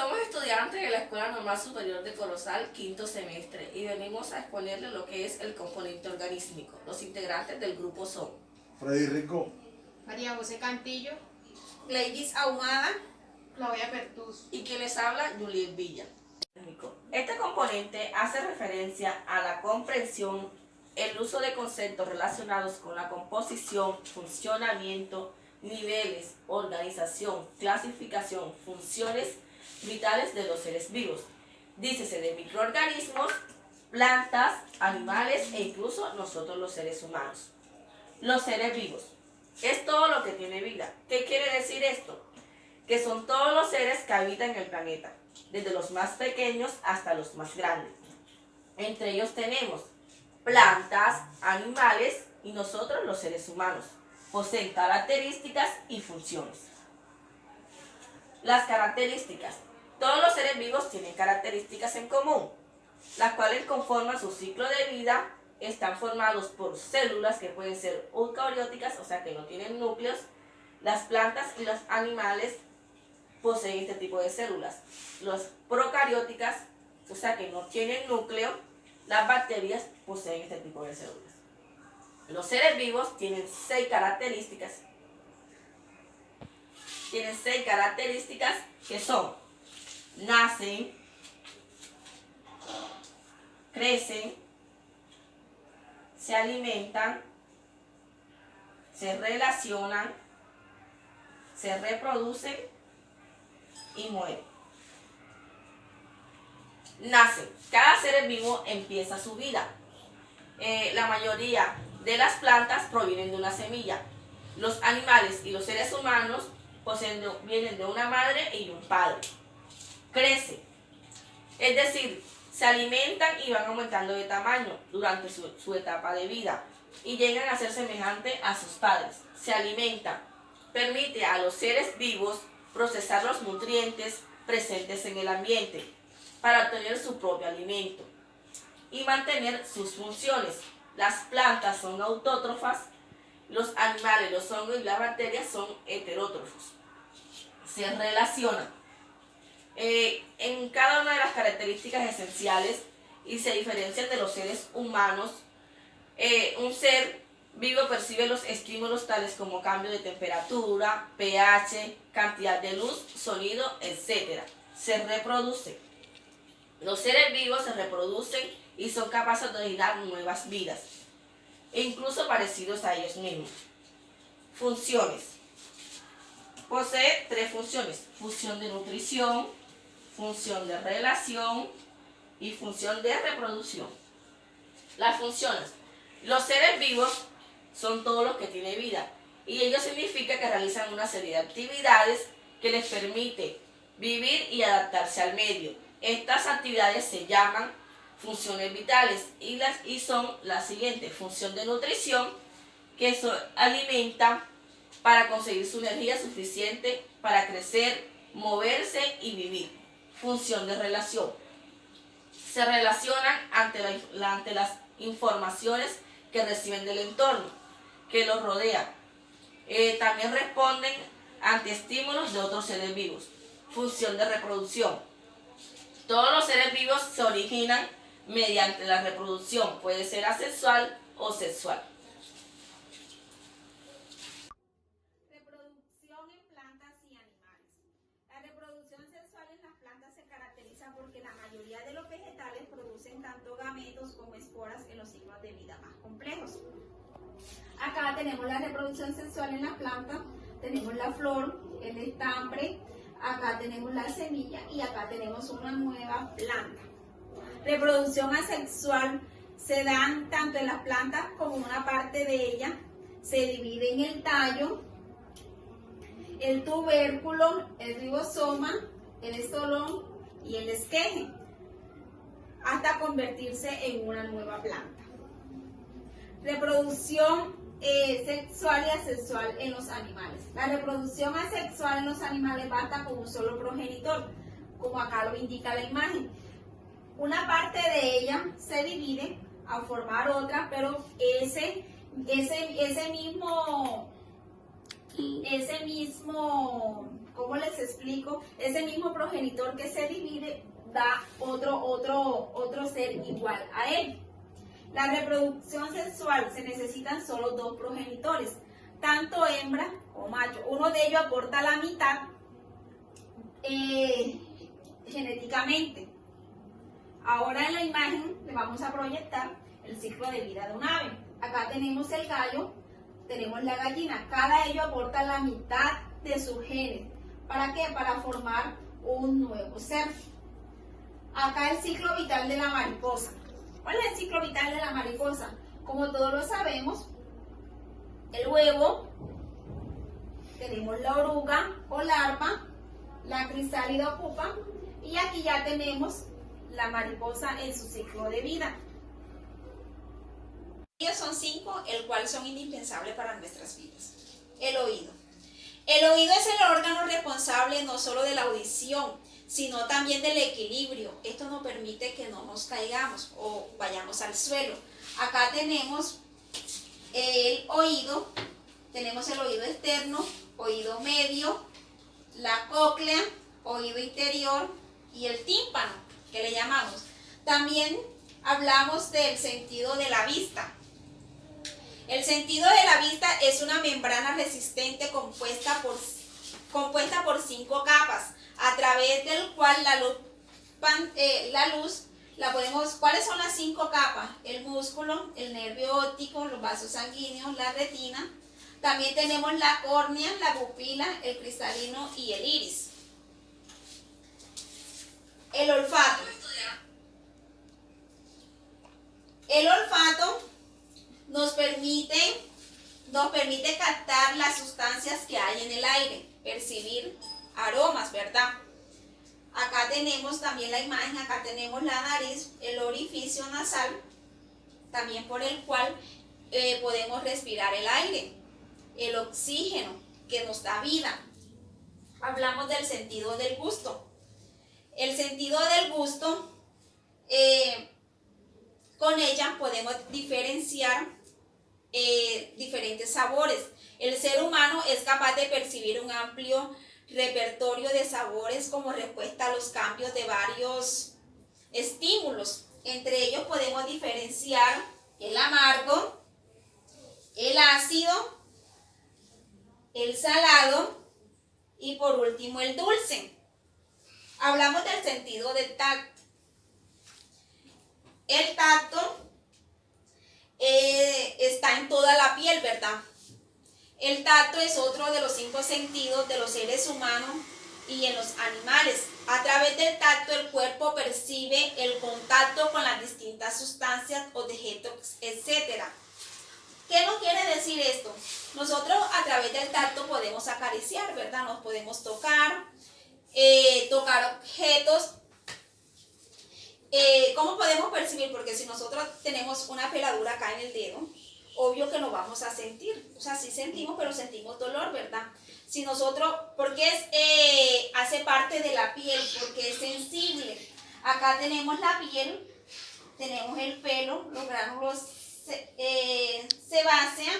Somos estudiantes de la Escuela Normal Superior de Corozal, quinto semestre, y venimos a exponerles lo que es el componente organísmico. Los integrantes del grupo son Freddy Rico, María José Cantillo, Gleidis Ahumada, Claudia Pertus. y quien les habla, Juliet Villa. Este componente hace referencia a la comprensión, el uso de conceptos relacionados con la composición, funcionamiento, niveles, organización, clasificación, funciones vitales de los seres vivos. Dícese de microorganismos, plantas, animales e incluso nosotros los seres humanos. Los seres vivos es todo lo que tiene vida. ¿Qué quiere decir esto? Que son todos los seres que habitan en el planeta, desde los más pequeños hasta los más grandes. Entre ellos tenemos plantas, animales y nosotros los seres humanos. Poseen características y funciones. Las características. Todos los seres vivos tienen características en común, las cuales conforman su ciclo de vida. Están formados por células que pueden ser eucarióticas, o sea que no tienen núcleos. Las plantas y los animales poseen este tipo de células. Las procarióticas, o sea que no tienen núcleo. Las bacterias poseen este tipo de células. Los seres vivos tienen 6 características. Tienen 6 características que son: nacen, crecen, se alimentan, se relacionan, se reproducen y mueren. Nacen. Cada ser vivo empieza su vida. La mayoría de las plantas provienen de una semilla. Los animales y los seres humanos vienen de una madre y de un padre. Crecen, es decir, se alimentan y van aumentando de tamaño durante su etapa de vida y llegan a ser semejantes a sus padres. Se alimentan, permite a los seres vivos procesar los nutrientes presentes en el ambiente para obtener su propio alimento y mantener sus funciones. Las plantas son autótrofas, los animales, los hongos y las bacterias son heterótrofos. Se relacionan en cada una de las características esenciales y se diferencian de los seres humanos. Un ser vivo percibe los estímulos tales como cambio de temperatura, pH, cantidad de luz, sonido, etc. Se reproduce. Los seres vivos se reproducen y son capaces de originar nuevas vidas, e incluso parecidos a ellos mismos. Funciones. Posee 3 funciones: función de nutrición, función de relación y función de reproducción. Las funciones. Los seres vivos son todos los que tienen vida, y ello significa que realizan una serie de actividades que les permite vivir y adaptarse al medio. Estas actividades se llaman funciones vitales y son las siguientes: función de nutrición, que alimentan para conseguir su energía suficiente para crecer, moverse y vivir. Función de relación. Se relacionan ante las informaciones que reciben del entorno que los rodea. También responden ante estímulos de otros seres vivos. Función de reproducción. Todos los seres vivos se originan mediante la reproducción, puede ser asexual o sexual. reproducción en plantas y animales. La reproducción sexual en las plantas se caracteriza porque la mayoría de los vegetales producen tanto gametos como esporas en los ciclos de vida más complejos. Acá tenemos la reproducción sexual en las plantas, tenemos la flor, el estambre, acá tenemos la semilla y acá tenemos una nueva planta. Reproducción asexual se dan tanto en las plantas como en una parte de ellas. Se divide en el tallo, el tubérculo, el ribosoma, el estolón y el esqueje, hasta convertirse en una nueva planta. Reproducción sexual y asexual en los animales. La reproducción asexual en los animales basta con un solo progenitor, como acá lo indica la imagen. Una parte de ella se divide a formar otra, pero ese mismo ¿Cómo les explico? Ese mismo progenitor que se divide da otro ser igual a él. La reproducción sexual se necesitan solo 2 progenitores, tanto hembra o macho. Uno de ellos aporta la mitad genéticamente. Ahora en la imagen le vamos a proyectar el ciclo de vida de un ave. Acá tenemos el gallo, tenemos la gallina. Cada ello aporta la mitad de sus genes. ¿Para qué? Para formar un nuevo ser. Acá el ciclo vital de la mariposa. ¿Cuál es el ciclo vital de la mariposa? Como todos lo sabemos, el huevo, tenemos la oruga o larva, la crisálida o pupa, y aquí ya tenemos la mariposa en su ciclo de vida. Ellos son 5, el cual son indispensables para nuestras vidas. El oído. El oído es el órgano responsable no solo de la audición, sino también del equilibrio. Esto nos permite que no nos caigamos o vayamos al suelo. Acá tenemos el oído externo, oído medio, la cóclea, oído interior y el tímpano, que le llamamos. También hablamos del sentido de la vista. El sentido de la vista es una membrana resistente compuesta por 5 capas, a través del cual ¿cuáles son las 5 capas? El músculo, el nervio óptico, los vasos sanguíneos, la retina. También tenemos la córnea, la pupila, el cristalino y el iris. El olfato. El olfato nos permite captar las sustancias que hay en el aire, percibir aromas, ¿verdad? Acá tenemos también la imagen, acá tenemos la nariz, el orificio nasal, también por el cual podemos respirar el aire, el oxígeno que nos da vida. Hablamos del sentido del gusto. El sentido del gusto, con ella podemos diferenciar diferentes sabores. El ser humano es capaz de percibir un amplio repertorio de sabores como respuesta a los cambios de varios estímulos. Entre ellos podemos diferenciar el amargo, el ácido, el salado y por último el dulce. Hablamos del sentido del tacto. El tacto está en toda la piel, ¿verdad? El tacto es otro de los 5 sentidos de los seres humanos y en los animales. A través del tacto el cuerpo percibe el contacto con las distintas sustancias, objetos, etc. ¿Qué nos quiere decir esto? Nosotros a través del tacto podemos acariciar, ¿verdad? Nos podemos tocar objetos. ¿Cómo podemos percibir? Porque si nosotros tenemos una peladura acá en el dedo, obvio que no vamos a sentir. O sea, sí sentimos, pero sentimos dolor, ¿verdad? Si nosotros, porque hace parte de la piel, porque es sensible. Acá tenemos la piel, tenemos el pelo, los gránulos sebácea,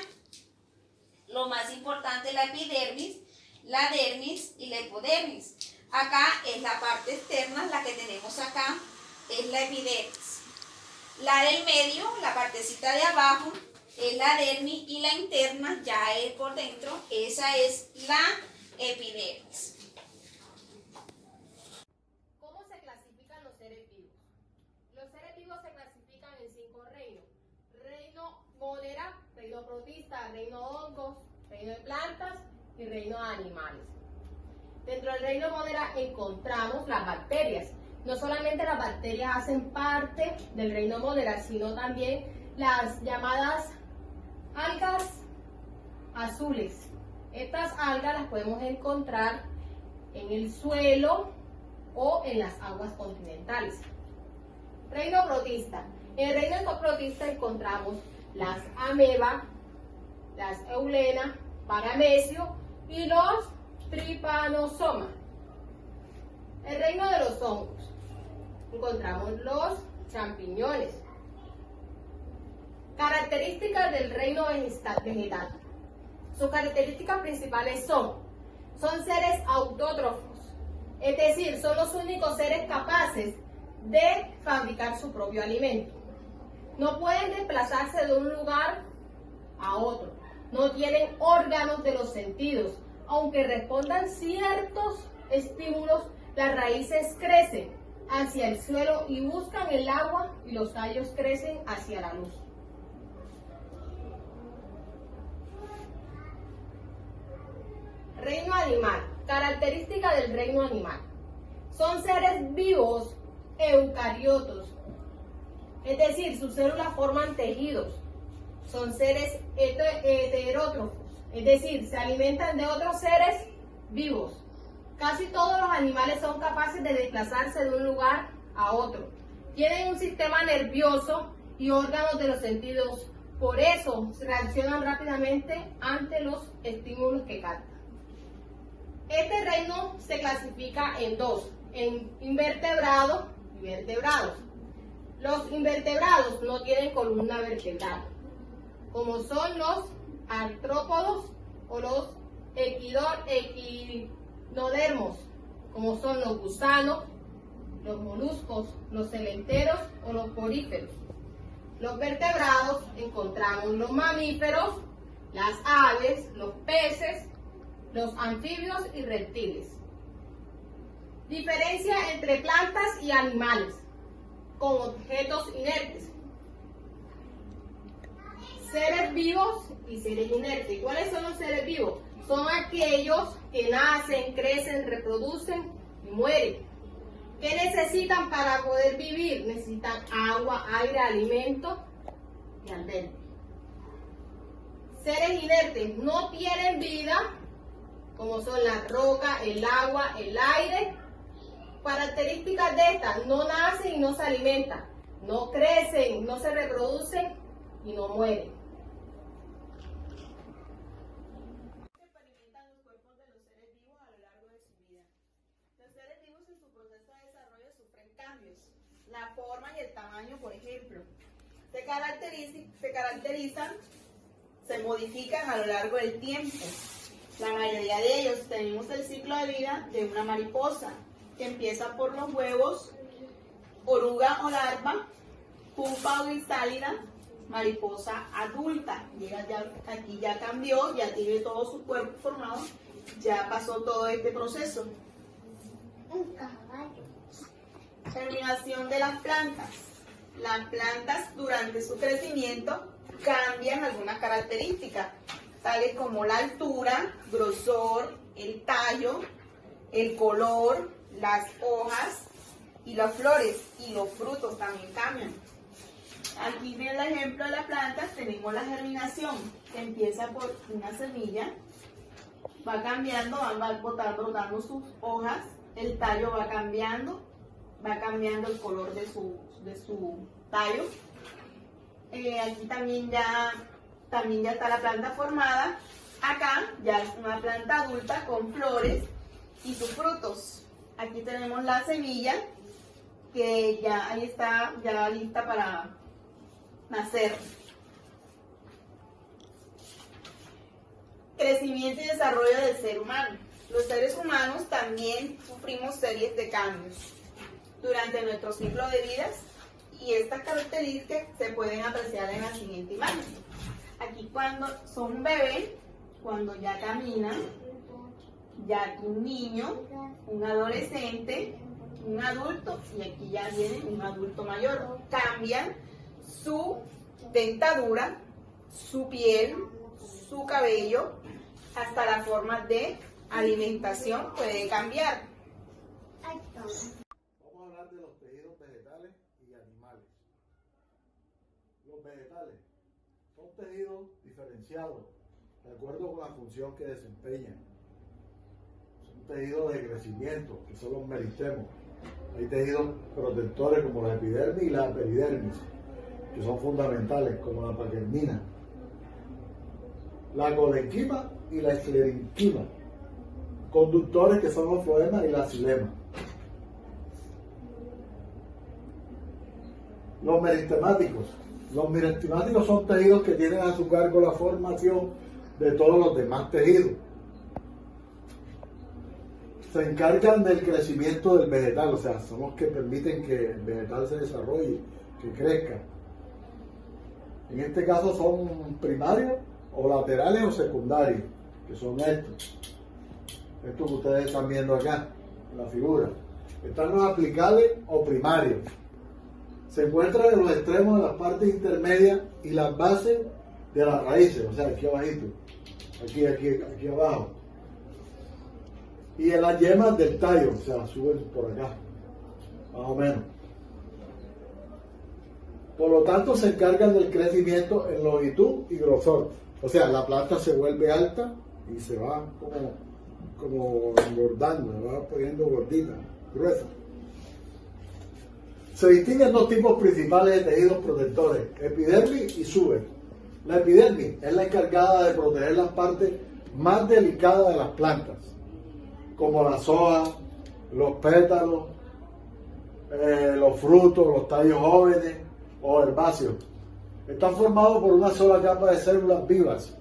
lo más importante, la epidermis, la dermis y la hipodermis. Acá es la parte externa, la que tenemos acá, es la epidermis. La del medio, la partecita de abajo, es la dermis y la interna, ya es por dentro, esa es la epidermis. ¿Cómo se clasifican los seres vivos? Los seres vivos se clasifican en 5 reinos. Reino Módera, reino protista, reino hongos, reino de plantas y reino de animales. Dentro del reino Módera encontramos las bacterias. No solamente las bacterias hacen parte del reino Módera, sino también las llamadas algas azules. Estas algas las podemos encontrar en el suelo o en las aguas continentales. Reino protista. En el reino protista encontramos las amebas, las eulena, paramecio y los trypanosomas. El reino de los hongos. Encontramos los champiñones. Características del reino vegetal. Sus características principales son son seres autótrofos, es decir, son los únicos seres capaces de fabricar su propio alimento. No pueden desplazarse de un lugar a otro, no tienen órganos de los sentidos. Aunque respondan ciertos estímulos, las raíces crecen hacia el suelo y buscan el agua y los tallos crecen hacia la luz. Reino animal. Característica del reino animal. Son seres vivos eucariotos, es decir, sus células forman tejidos. Son seres heterótrofos, es decir, se alimentan de otros seres vivos. Casi todos los animales son capaces de desplazarse de un lugar a otro. Tienen un sistema nervioso y órganos de los sentidos, por eso reaccionan rápidamente ante los estímulos que captan. Este reino se clasifica en dos, en invertebrados y vertebrados. Los invertebrados no tienen columna vertebral, como son los artrópodos o los equinodermos, como son los gusanos, los moluscos, los cementeros o los poríferos. Los vertebrados encontramos los mamíferos, las aves, los peces, los anfibios y reptiles. Diferencia entre plantas y animales con objetos inertes. Seres vivos y seres inertes. ¿Cuáles son los seres vivos? Son aquellos que nacen, crecen, reproducen y mueren. ¿Qué necesitan para poder vivir? Necesitan agua, aire, alimento y albergue. Seres inertes no tienen vida, como son la roca, el agua, el aire. Características de estas: no nacen y no se alimentan, no crecen, no se reproducen y no mueren. Experimentan los cuerpos de los seres vivos a lo largo de su vida. Los seres vivos en su proceso de desarrollo sufren cambios. La forma y el tamaño, por ejemplo, se modifican a lo largo del tiempo. La mayoría de ellos tenemos el ciclo de vida de una mariposa, que empieza por los huevos, oruga o larva, pupa o crisálida, mariposa adulta. Llega ya, aquí ya cambió, ya tiene todo su cuerpo formado, ya pasó todo este proceso. Terminación de las plantas. Las plantas durante su crecimiento cambian algunas características, tales como la altura, grosor, el tallo, el color, las hojas y las flores, y los frutos también cambian. Aquí en el ejemplo de las plantas tenemos la germinación, que empieza por una semilla, va cambiando, va brotando sus hojas, el tallo va cambiando el color de su tallo. Aquí también ya está la planta formada. Acá ya es una planta adulta con flores y sus frutos. Aquí tenemos la semilla, que ya ahí está, ya lista para nacer. Crecimiento y desarrollo del ser humano. Los seres humanos también sufrimos series de cambios durante nuestro ciclo de vidas, y estas características se pueden apreciar en la siguiente imagen. Aquí cuando son un bebé, cuando ya caminan, ya un niño, un adolescente, un adulto, y aquí ya viene un adulto mayor. Cambian su dentadura, su piel, su cabello, hasta la forma de alimentación puede cambiar. Vamos a hablar de los tejidos vegetales y animales. Los vegetales son tejidos diferenciados de acuerdo con la función que desempeñan. Son tejidos de crecimiento, que son los meristemos. Hay tejidos protectores como la epidermis y la peridermis, que son fundamentales, como la paquermina, la colenquima y la esclerenquima, conductores, que son los floemas y la xilema. Los meristemáticos. Los meristemáticos son tejidos que tienen a su cargo la formación de todos los demás tejidos. se encargan del crecimiento del vegetal, o sea, son los que permiten que el vegetal se desarrolle, que crezca. En este caso son primarios o laterales o secundarios, que son estos que ustedes están viendo acá en la figura. Están los aplicales o primarios. Se encuentran en los extremos de las partes intermedias y las bases de las raíces, o sea, aquí abajito, aquí abajo. Y en las yemas del tallo, o sea, suben por acá, más o menos. Por lo tanto, se encargan del crecimiento en longitud y grosor. O sea, la planta se vuelve alta y se va como engordando, se va poniendo gordita, gruesa. Se distinguen dos tipos principales de tejidos protectores, epidermis y suber. La epidermis es la encargada de proteger las partes más delicadas de las plantas, como las hojas, los pétalos, los frutos, los tallos jóvenes o herbáceos. Están formados por una sola capa de células vivas,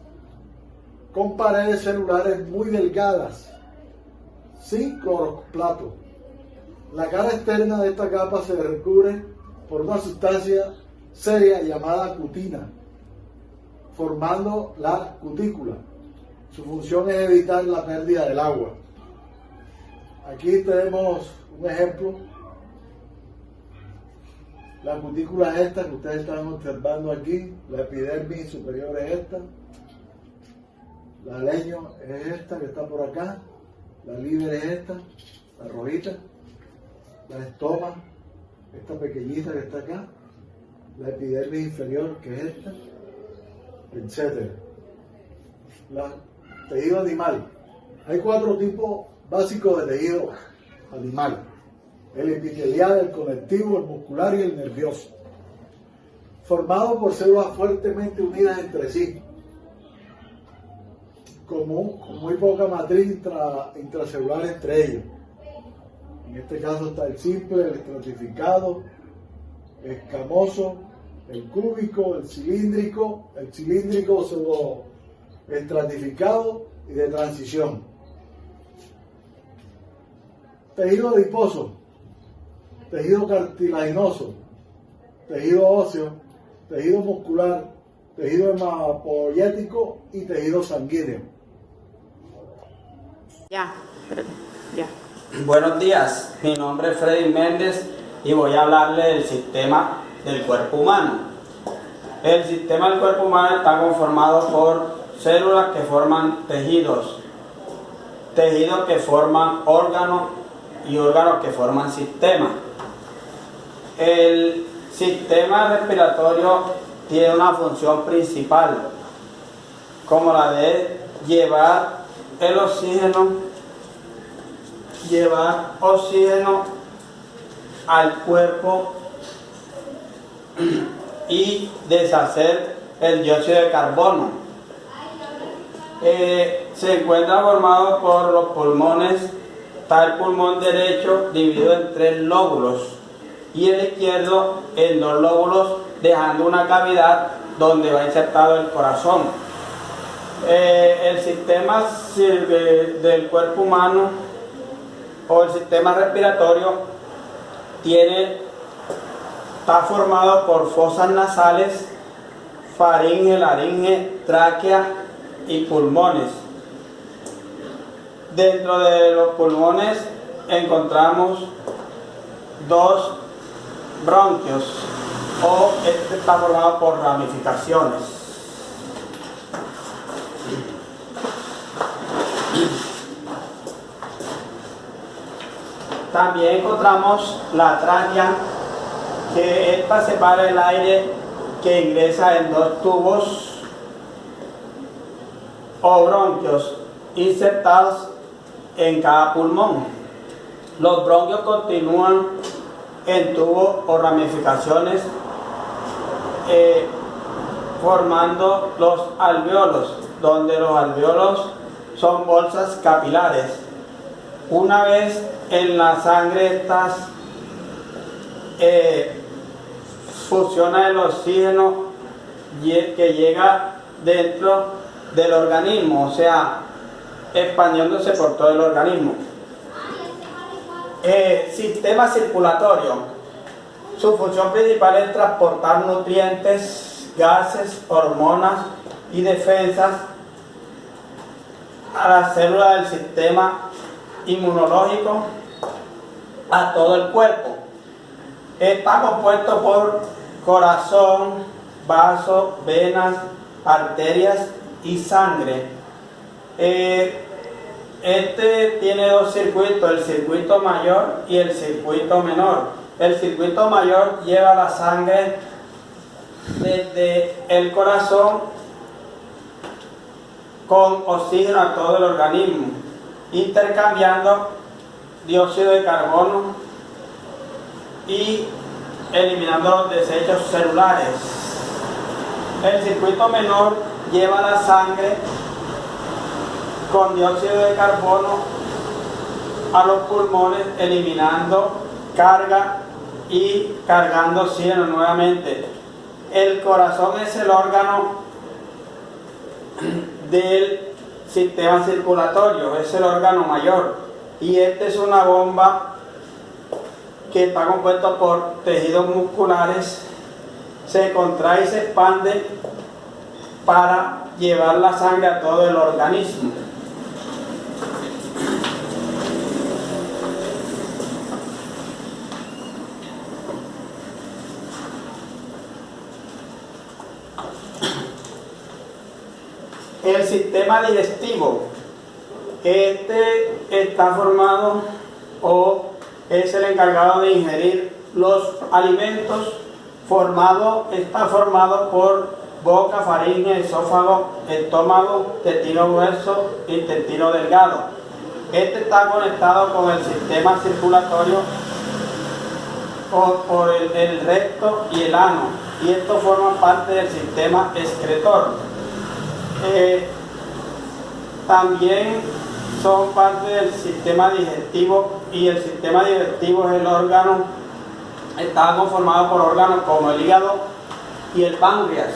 con paredes celulares muy delgadas, sin cloroplasto. La cara externa de esta capa se recubre por una sustancia seria llamada cutina, formando la cutícula. Su función es evitar la pérdida del agua. Aquí tenemos un ejemplo. La cutícula es esta que ustedes están observando aquí. La epidermis superior es esta. La leño es esta que está por acá. La liber es esta, la rojita. La estoma, esta pequeñita que está acá. La epidermis inferior, que es esta, etc. Tejido animal. Hay 4 tipos básicos de tejido animal: el epitelial, el conectivo, el muscular y el nervioso, formado por células fuertemente unidas entre sí, con muy poca matriz intracelular entre ellos. En este caso está el simple, el estratificado, escamoso, el cúbico, el cilíndrico pseudo estratificado y de transición. Tejido adiposo, tejido cartilaginoso, tejido óseo, tejido muscular, tejido hemapoyético y tejido sanguíneo. Ya. Buenos días, mi nombre es Freddy Méndez y voy a hablarle del sistema del cuerpo humano. El sistema del cuerpo humano está conformado por células que forman tejidos, tejidos que forman órganos y órganos que forman sistemas. El sistema respiratorio tiene una función principal, como la de llevar oxígeno al cuerpo y deshacer el dióxido de carbono. Se encuentra formado por los pulmones. Está el pulmón derecho dividido en 3 lóbulos y el izquierdo en 2 lóbulos, dejando una cavidad donde va insertado el corazón. El sistema del cuerpo humano o el sistema respiratorio está formado por fosas nasales, faringe, laringe, tráquea y pulmones. Dentro de los pulmones encontramos 2 bronquios, o este está formado por ramificaciones. También encontramos la tráquea, que esta separa el aire que ingresa en 2 tubos o bronquios insertados en cada pulmón. Los bronquios continúan en tubos o ramificaciones formando los alvéolos, donde los alvéolos son bolsas capilares. Una vez en la sangre estas fusiona el oxígeno que llega dentro del organismo, o sea, expandiéndose por todo el organismo. Sistema circulatorio. Su función principal es transportar nutrientes, gases, hormonas y defensas a las células del sistema inmunológico, a todo el cuerpo. Está compuesto por corazón, vasos, venas, arterias y sangre. Este tiene dos circuitos, el circuito mayor y el circuito menor. El circuito mayor lleva la sangre desde el corazón con oxígeno a todo el organismo, intercambiando dióxido de carbono y eliminando los desechos celulares. El circuito menor lleva la sangre con dióxido de carbono a los pulmones, eliminando carga y cargando oxígeno nuevamente. El corazón es el órgano del sistema circulatorio, es el órgano mayor, y este es una bomba que está compuesto por tejidos musculares, se contrae y se expande para llevar la sangre a todo el organismo. El sistema digestivo, este está formado o es el encargado de ingerir los alimentos. Está formado por boca, faringe, esófago, estómago, intestino grueso, intestino delgado. Este está conectado con el sistema circulatorio por el recto y el ano, y esto forma parte del sistema excretor. También son parte del sistema digestivo, y el sistema digestivo es el órgano, está conformado por órganos como el hígado y el páncreas.